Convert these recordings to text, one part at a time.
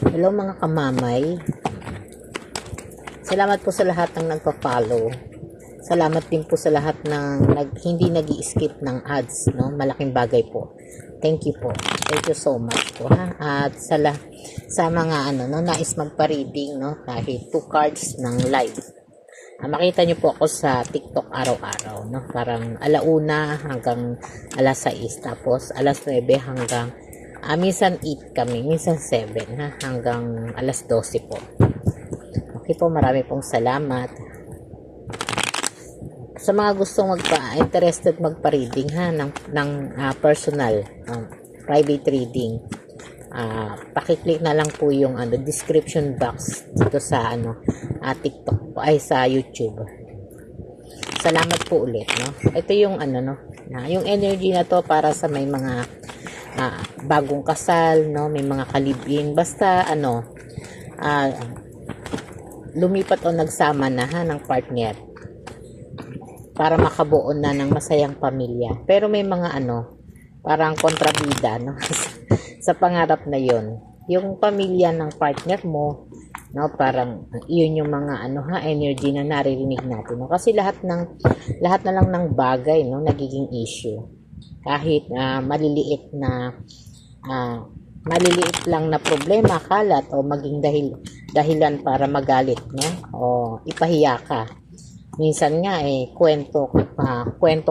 Hello mga kamamay. Salamat po sa lahat ng nagpa-follow. Salamat din po sa lahat ng hindi nag-i-skip ng ads, no? Malaking bagay po. Thank you po. Thank you so much po, ha. At sa mga nais magpa-reading, no, kahit 2 cards ng live. Makita nyo po ako sa TikTok araw-araw, no? Parang 1:00 hanggang 6:00, tapos 9:00 hanggang minsan 8 kami, minsan 7, ha, hanggang 12:00 po. Okay po, marami pong salamat. Sa mga gustong interested magpa-reading, ha, ng personal, private reading, pakiclick na lang po yung description box dito sa TikTok po, ay sa YouTube. Salamat po ulit, no. Ito yung yung energy na to para sa may mga bagong kasal, no, may mga kalibin, basta lumipat o nagsama na, ha, ng partner para makabuo na ng masayang pamilya. Pero may mga parang kontrabida, no, sa pangarap na yon. Yung pamilya ng partner mo, no, parang yun yung mga energy na naririnig natin, no? Kasi lahat na lang ng bagay, no, nagiging issue. Kahit maliliit lang na problema, kalat, o maging dahilan para magalit, no, o ipahiya ka. Minsan nga kwento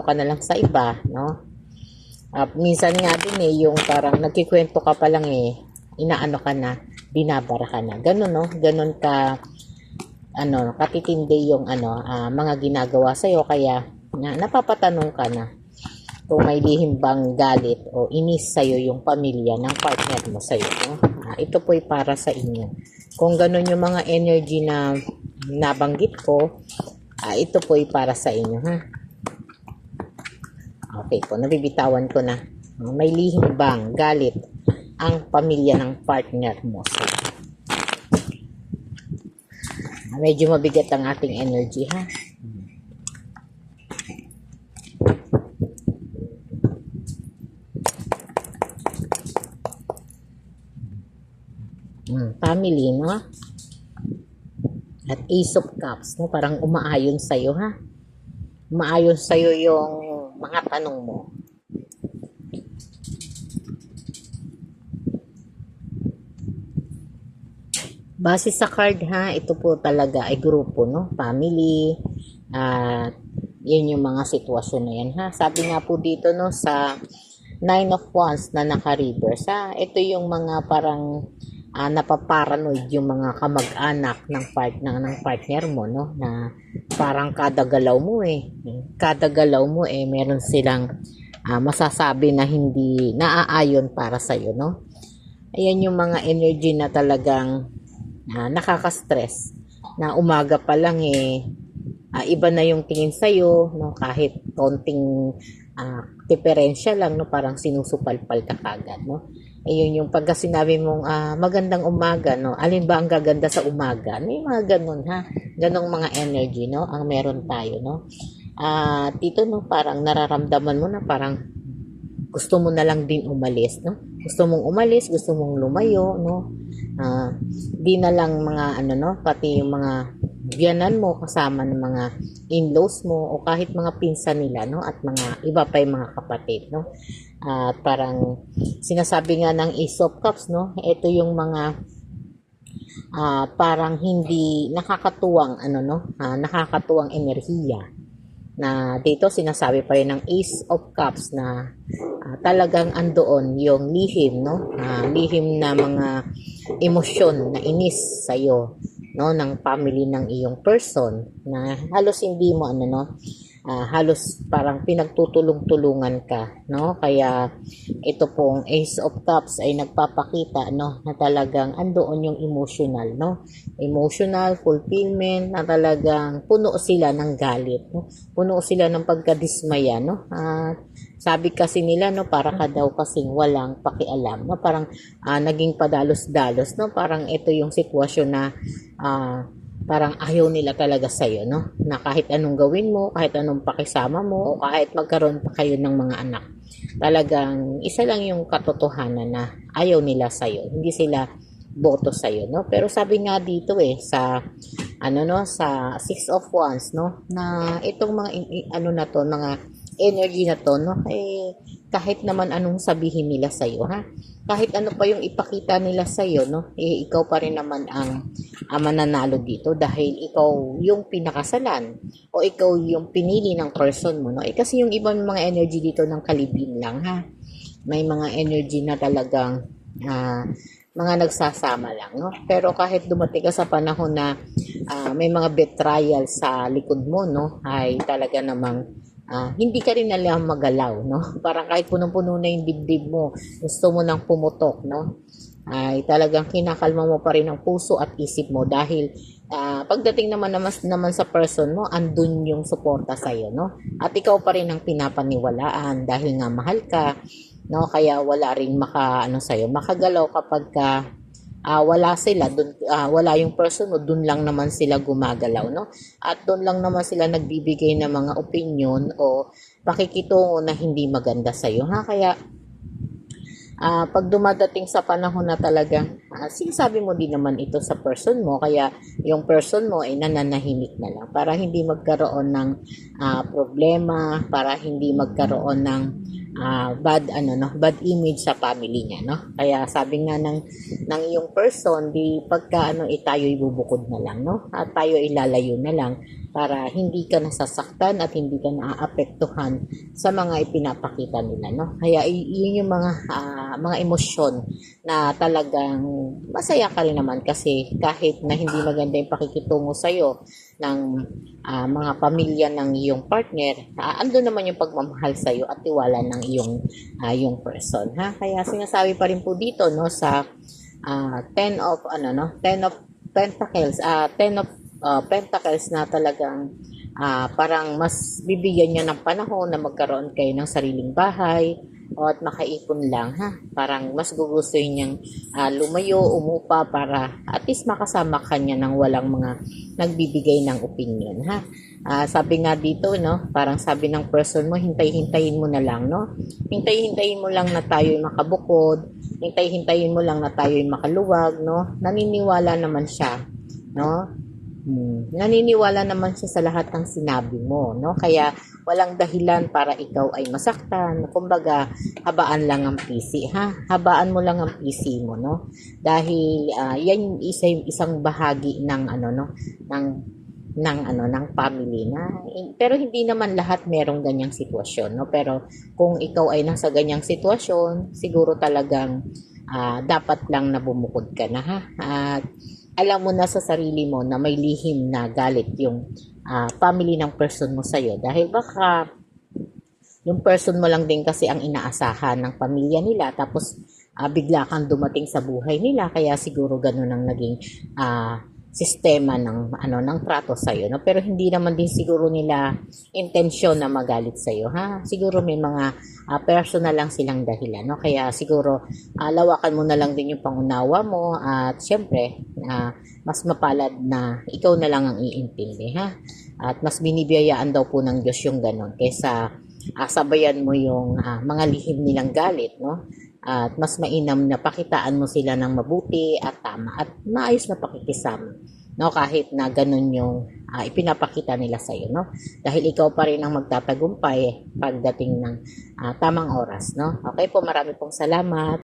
ka na lang sa iba, no. Minsan nga din yung parang nagkikwento ka pa lang inaano ka na, binabara ka na. Ganun, no? Ganun ka katitindi yung mga ginagawa sa iyo, kaya napapatanong ka na kung may lihim bang galit o inis sa iyo yung pamilya ng partner mo sa iyo, no? Ito po'y para sa inyo. Kung ganun yung mga energy na nabanggit ko, ito po'y para sa inyo, ha. Okay po, nabibitawan ko na. May lihim bang galit ang pamilya ng partner mo? So, medyo mabigat ang ating energy, ha. Family, no? At Ace of Cups, no? Parang umaayon sa'yo, ha. Umaayon sa'yo yung mga tanong mo. Base sa card, ha, ito po talaga ay grupo, no? Family, at yun yung mga sitwasyon na yan, ha. Sabi nga po dito, no, sa 9 of Wands na naka-reverse, ha, ito yung mga parang napaparanoid yung mga kamag-anak ng partner mo, no, na parang kada galaw mo meron silang masasabi na hindi naaayon para sa iyo, no. Ayan yung mga energy na talagang nakaka-stress, na umaga pa lang iba na yung tingin sa iyo, no, kahit konting diferensya lang, no, parang sinusupalpal ka kagad, no. Ayun yung pagka sinabi mong magandang umaga, no, alin ba ang gaganda sa umaga? May mga ganun, ha, ganong mga energy, no, ang meron tayo, no. Dito, no, parang nararamdaman mo na parang gusto mo na lang din umalis, no. Gusto mong umalis, gusto mong lumayo, no. Di na lang mga no, pati yung mga biyanan mo kasama ng mga in-laws mo o kahit mga pinsan nila, no, at mga iba pa yung mga kapatid, no. At parang sinasabi nga ng Ace of Cups, no, ito yung mga parang hindi nakakatuwang nakakatuwang enerhiya, na dito sinasabi pa rin ng Ace of Cups na talagang andoon yung lihim, no, lihim na mga emosyon na inis sa iyo, no, ng family ng iyong person, na halos hindi mo halos parang pinagtutulong-tulungan ka, no. Kaya ito pong Ace of Cups ay nagpapakita, no, na talagang andoon yung emotional, no, emotional fulfillment, na talagang puno sila ng galit, no, puno sila ng pagkadismaya, no. Sabi kasi nila, no, para ka daw kasing walang pakialam, no, parang naging padalos-dalos, no, parang ito yung sitwasyon na parang ayaw nila talaga sa'yo, no, na kahit anong gawin mo, kahit anong pakisama mo, o kahit magkaroon pa kayo ng mga anak, talagang isa lang yung katotohanan na ayaw nila sa'yo. Hindi sila boto sa iyo, no? Pero sabi nga dito sa ano no, sa Six of Wands, no, na itong mga ano na to, mga energy na to, no, kahit naman anong sabihin nila sa iyo, ha? Kahit ano pa yung ipakita nila sa iyo, no, ikaw pa rin naman ang mananalo dito dahil ikaw yung pinakasalan o ikaw yung pinili ng person mo, no? Kasi yung ibang mga energy dito ng kalibin lang, ha? May mga energy na talagang mga nagsasama lang, no? Pero kahit dumating ka sa panahon na may mga betrayal sa likod mo, no, ay talaga namang hindi ka rin alam magalaw, no? Parang kahit punong-puno na yung dibdib mo, gusto mo nang pumutok, no? Ay talagang kinakalma mo pa rin ang puso at isip mo dahil pagdating naman sa person mo, andun yung suporta sa iyo, no? At ikaw pa rin ang pinapaniwalaan dahil nga mahal ka, no? Kaya wala ring ano sa iyo, makagalaw kapag wala sila dun, wala yung person mo, dun lang naman sila gumagalaw, no? At dun lang naman sila nagbibigay ng mga opinion o pakikitungo na hindi maganda sa iyo, ha? Kaya pag dumadating sa panahon na talaga, sinasabi mo din naman ito sa person mo, kaya yung person mo ay nananahimik na lang para hindi magkaroon ng problema, para hindi magkaroon ng bad image sa family niya, no? Kaya sabi nga ng iyong person, di pagka tayo ibubukod na lang, no? At tayo ilalayo na lang para hindi ka nasasaktan at hindi ka naaapektuhan sa mga ipinapakita nila, no? Kaya yun yung mga emosyon na talagang masaya ka rin naman kasi kahit na hindi maganda yung pakikitungo sa iyo ng mga pamilya ng iyong partner, ando naman yung pagmamahal sa iyo at tiwala ng yung person, ha? Kaya sinasabi pa rin po dito, no, sa 10 of Pentacles, 10 of Pentacles na talagang parang mas bibigyan niya ng panahon na magkaroon kayo ng sariling bahay o at makaipon lang, ha. Parang mas gugustuhin niyang lumayo, umupa para at least makasama kanya ng walang mga nagbibigay ng opinion, ha. Sabi nga dito, no, parang sabi ng person mo, hintay-hintayin mo na lang, no. Hintay-hintayin mo lang na tayo'y makabukod, hintay-hintayin mo lang na tayo'y makaluwag, no. Naniniwala naman siya, no. Naniniwala naman siya sa lahat ng sinabi mo, no? Kaya walang dahilan para ikaw ay masaktan. Kumbaga, habaan lang ang PC, ha? Habaan mo lang ang PC mo, no? Dahil yan yung isang bahagi ng ng family na pero hindi naman lahat merong ganyang sitwasyon, no? Pero kung ikaw ay nasa ganyang sitwasyon, siguro talagang dapat lang na bumukod ka na, ha? At alam mo na sa sarili mo na may lihim na galit yung family ng person mo sa'yo dahil baka yung person mo lang din kasi ang inaasahan ng pamilya nila tapos bigla kang dumating sa buhay nila kaya siguro ganun ang naging sistema ng trato sa iyo, no? Pero hindi naman din siguro nila intensyon na magalit sa iyo, ha? Siguro may mga personal lang silang dahilan, no? Kaya siguro lawakan mo na lang din yung pangunawa mo at syempre mas mapalad na ikaw na lang ang iintindi, ha? At mas binibiyayaan daw po ng Diyos yung ganon kaysa sabayan mo yung mga lihim nilang galit, no? At mas mainam na pakitaan mo sila ng mabuti at tama at maayos na pakikisama, no, kahit na ganun yung ipinapakita nila sa iyo, no, dahil ikaw pa rin ang magtatagumpay pagdating ng tamang oras, no. Okay po, marami pong salamat.